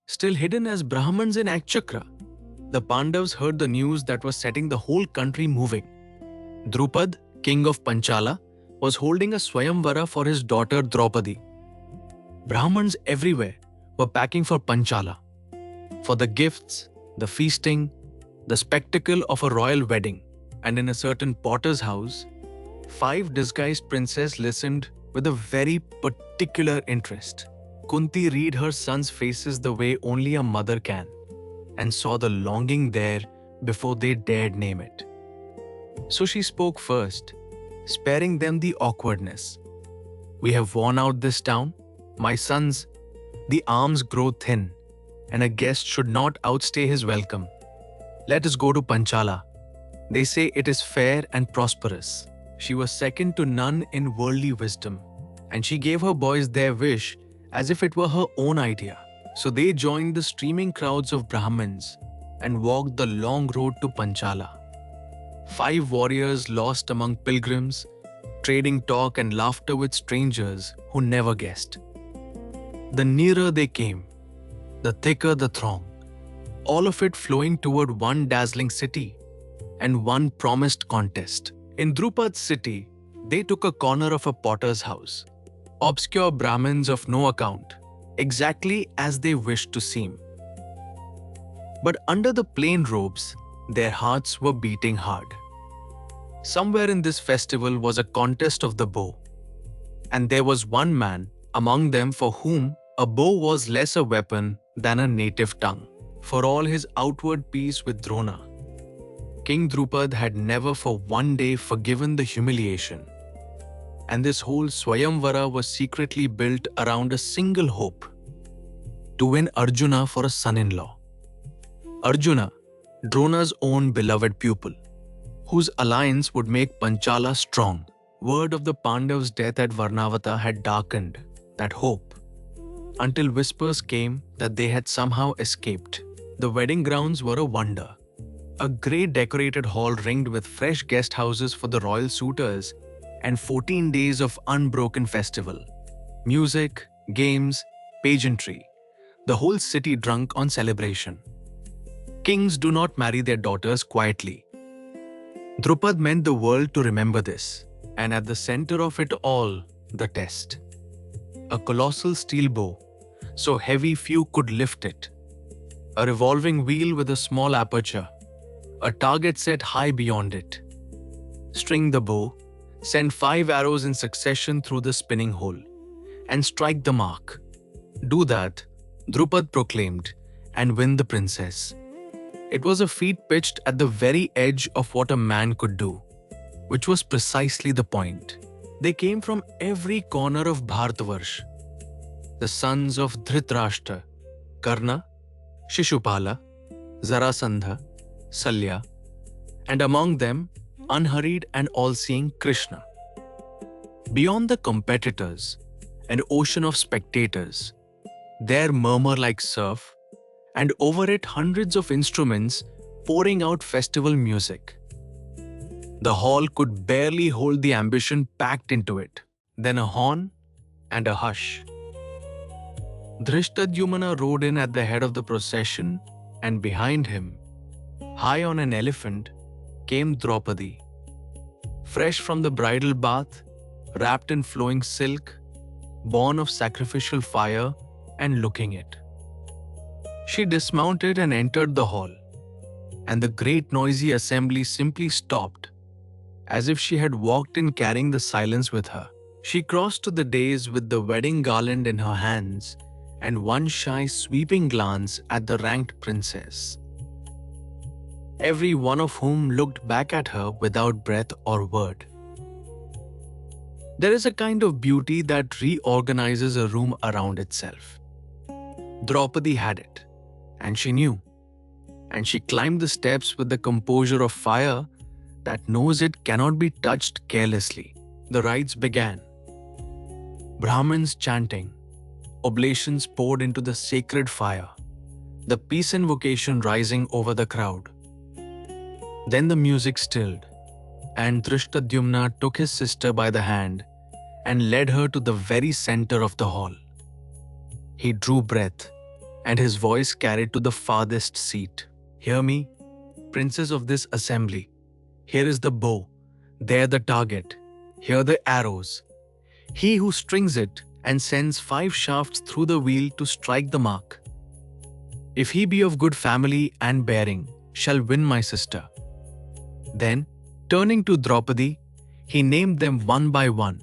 still hidden as Brahmans in Ekachakra. The Pandavas heard the news that was setting the whole country moving. Drupada, king of Panchala, was holding a swayamvara for his daughter Draupadi. Brahmans everywhere were packing for Panchala, for the gifts, the feasting, the spectacle of a royal wedding. And in a certain potter's house, 5 disguised princes listened with a very particular interest. Kunti read her sons' faces the way only a mother can, and saw the longing there before they dared name it. So she spoke first, sparing them the awkwardness. "We have worn out this town, my sons. The arms grow thin, and a guest should not outstay his welcome. Let us go to Panchala. They say it is fair and prosperous." She was second to none in worldly wisdom, and she gave her boys their wish as if it were her own idea. So they joined the streaming crowds of Brahmins and walked the long road to Panchala. 5 warriors lost among pilgrims, trading talk and laughter with strangers who never guessed. The nearer they came, the thicker the throng, all of it flowing toward one dazzling city and one promised contest. In Drupada's city, they took a corner of a potter's house. Obscure Brahmins of no account, exactly as they wished to seem. But under the plain robes, their hearts were beating hard. Somewhere in this festival was a contest of the bow, and there was one man among them for whom a bow was less a weapon than a native tongue. For all his outward peace with Drona, King Drupada had never for one day forgiven the humiliation, and this whole Swayamvara was secretly built around a single hope: to win Arjuna for a son-in-law. Arjuna, Drona's own beloved pupil, whose alliance would make Panchala strong. Word of the Pandavas' death at Varnavata had darkened that hope, until whispers came that they had somehow escaped. The wedding grounds were a wonder. A great decorated hall ringed with fresh guest houses for the royal suitors, and 14 days of unbroken festival. Music, games, pageantry, the whole city drunk on celebration. Kings do not marry their daughters quietly. Drupada meant the world to remember this, and at the center of it all, the test. A colossal steel bow, so heavy few could lift it. A revolving wheel with a small aperture, a target set high beyond it. String the bow, send 5 arrows in succession through the spinning hole, and strike the mark. Do that, Drupada proclaimed, and win the princess. It was a feat pitched at the very edge of what a man could do, which was precisely the point. They came from every corner of Bharatvarsh. The sons of Dhritarashtra, Karna, Sisupala, Jarasandha, Salya, and among them, unhurried and all-seeing Krishna. Beyond the competitors, an ocean of spectators, their murmur like surf, and over it hundreds of instruments pouring out festival music. The hall could barely hold the ambition packed into it. Then a horn and a hush. Dhritada rode in at the head of the procession, and behind him, high on an elephant, came Draupadi. Fresh from the bridal bath, wrapped in flowing silk, born of sacrificial fire and looking it. She dismounted and entered the hall, and the great noisy assembly simply stopped, as if she had walked in carrying the silence with her. She crossed to the dais with the wedding garland in her hands and one shy sweeping glance at the ranked princess, every one of whom looked back at her without breath or word. There is a kind of beauty that reorganizes a room around itself. Draupadi had it, and she knew, and she climbed the steps with the composure of fire that knows it cannot be touched carelessly. The rites began. Brahmins chanting, oblations poured into the sacred fire, the peace invocation rising over the crowd. Then the music stilled, and Drishtadyumna took his sister by the hand and led her to the very center of the hall. He drew breath and his voice carried to the farthest seat. "Hear me, princes of this assembly. Here is the bow, there the target, here the arrows. He who strings it and sends 5 shafts through the wheel to strike the mark, if he be of good family and bearing, shall win my sister." Then, turning to Draupadi, he named them one by one.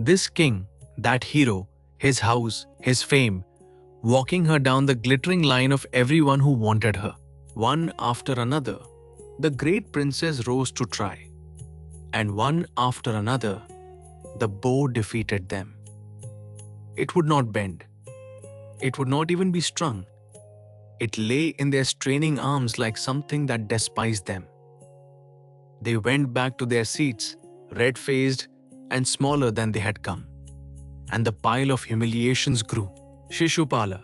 This king, that hero, his house, his fame, walking her down the glittering line of everyone who wanted her. One after another, the great princes rose to try, and one after another, the bow defeated them. It would not bend. It would not even be strung. It lay in their straining arms like something that despised them. They went back to their seats, red-faced and smaller than they had come. And the pile of humiliations grew. Sisupala,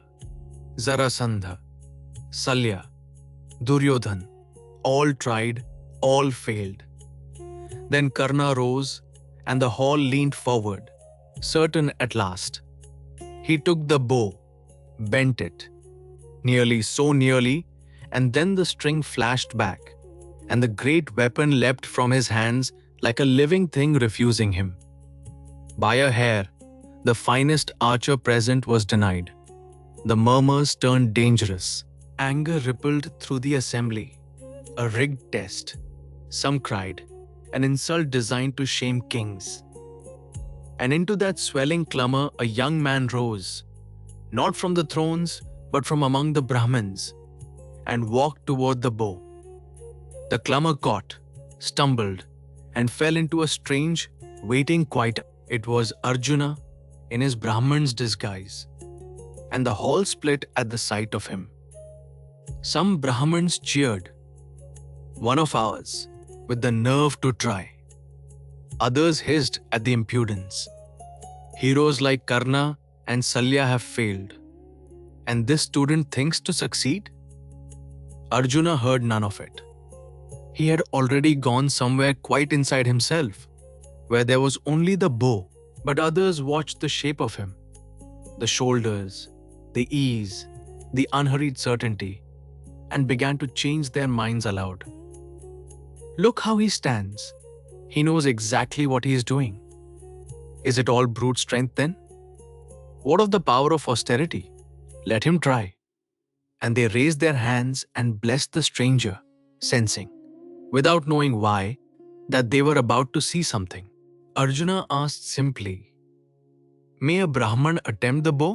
Jarasandha, Salya, Duryodhana, all tried, all failed. Then Karna rose, and the hall leaned forward, certain at last. He took the bow, bent it, nearly so nearly, and then the string flashed back, and the great weapon leapt from his hands like a living thing refusing him. By a hair, the finest archer present was denied. The murmurs turned dangerous. Anger rippled through the assembly. A rigged test, some cried, an insult designed to shame kings. And into that swelling clamor a young man rose, not from the thrones, but from among the brahmans, and walked toward the bow. The clamor caught, stumbled, and fell into a strange, waiting quiet. It was Arjuna in his Brahman's disguise, and the hall split at the sight of him. Some Brahmans cheered, "One of ours, with the nerve to try." Others hissed at the impudence. Heroes like Karna and Salya have failed, and this student thinks to succeed? Arjuna heard none of it. He had already gone somewhere quite inside himself, where there was only the bow, but others watched the shape of him, the shoulders, the ease, the unhurried certainty, and began to change their minds aloud. Look how he stands. He knows exactly what he is doing. Is it all brute strength then? What of the power of austerity? Let him try. And they raised their hands and blessed the stranger, sensing, without knowing why, that they were about to see something. Arjuna asked simply, "May a Brahman attempt the bow?"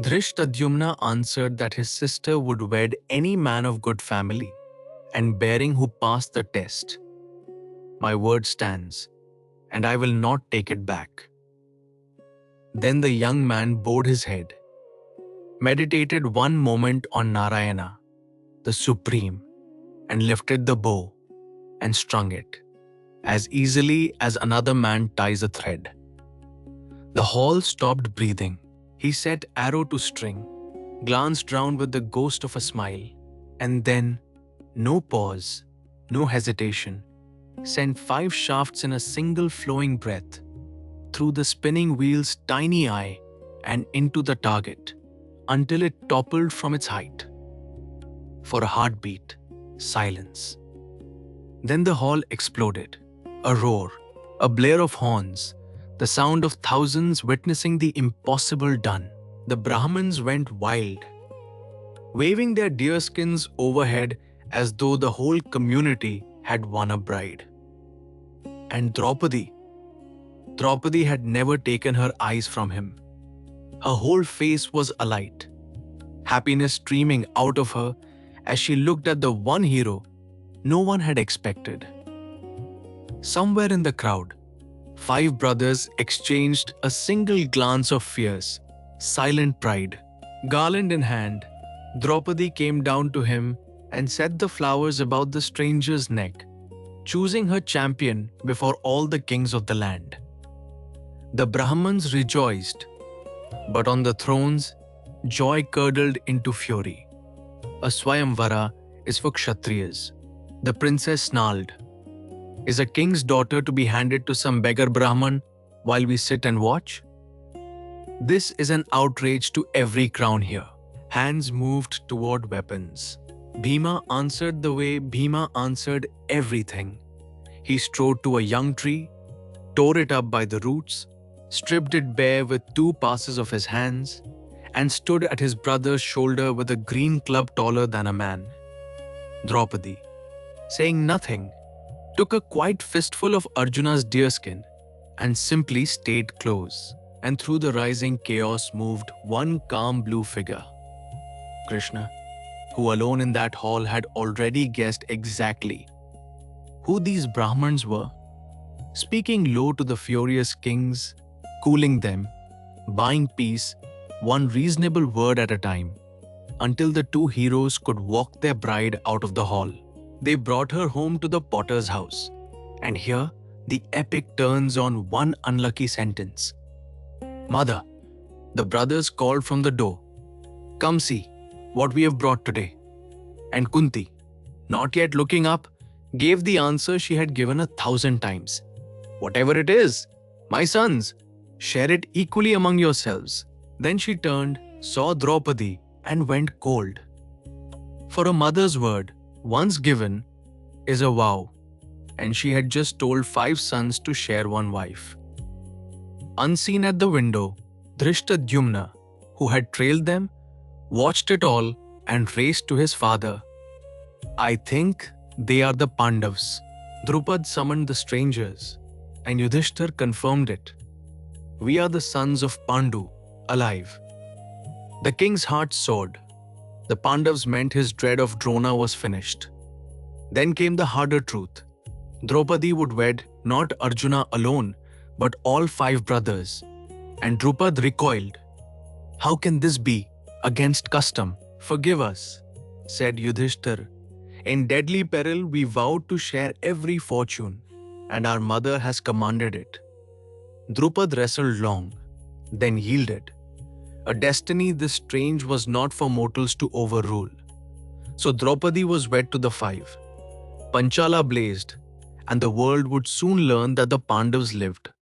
Dhrishtadyumna answered that his sister would wed any man of good family and bearing who passed the test. My word stands, and I will not take it back. Then the young man bowed his head, meditated one moment on Narayana, the Supreme, and lifted the bow and strung it, as easily as another man ties a thread. The hall stopped breathing. He set arrow to string, glanced round with the ghost of a smile, and then, no pause, no hesitation, sent 5 shafts in a single flowing breath, through the spinning wheel's tiny eye and into the target, until it toppled from its height. For a heartbeat, silence. Then the hall exploded. A roar, a blare of horns, the sound of thousands witnessing the impossible done. The Brahmins went wild, waving their deerskins overhead as though the whole community had won a bride. And Draupadi had never taken her eyes from him. Her whole face was alight, happiness streaming out of her as she looked at the one hero no one had expected. Somewhere in the crowd, 5 brothers exchanged a single glance of fierce, silent pride. Garland in hand, Draupadi came down to him and set the flowers about the stranger's neck, choosing her champion before all the kings of the land. The Brahmans rejoiced, but on the thrones, joy curdled into fury. A swayamvara is for Kshatriyas. The princess snarled, "Is a king's daughter to be handed to some beggar Brahman while we sit and watch?" This is an outrage to every crown here. Hands moved toward weapons. Bhima answered the way Bhima answered everything. He strode to a young tree, tore it up by the roots, stripped it bare with 2 passes of his hands, and stood at his brother's shoulder with a green club taller than a man. Draupadi, saying nothing, took a quiet fistful of Arjuna's deerskin and simply stayed close. And through the rising chaos moved one calm blue figure, Krishna, who alone in that hall had already guessed exactly who these brahmans were, speaking low to the furious kings, cooling them, buying peace, one reasonable word at a time, until the two heroes could walk their bride out of the hall. They brought her home to the potter's house, and here the epic turns on one unlucky sentence. Mother, the brothers called from the door, "Come see what we have brought today." And Kunti, not yet looking up, gave the answer she had given 1,000 times. "Whatever it is, my sons, share it equally among yourselves." Then she turned, saw Draupadi, and went cold. For a mother's word, once given, is a vow, and she had just told 5 sons to share one wife. Unseen at the window, Drishtadyumna, who had trailed them, watched it all and raced to his father. "I think they are the Pandavas." Drupad summoned the strangers, and Yudhishthira confirmed it. "We are the sons of Pandu, alive." The king's heart soared. The Pandavas meant his dread of Drona was finished. Then came the harder truth. Draupadi would wed not Arjuna alone, but all 5 brothers. And Drupad recoiled. "How can this be? Against custom. Forgive us," said Yudhishthira. "In deadly peril we vowed to share every fortune, and our mother has commanded it." Drupad wrestled long, then yielded. A destiny this strange was not for mortals to overrule. So Draupadi was wed to the 5. Panchala blazed, and the world would soon learn that the Pandavas lived.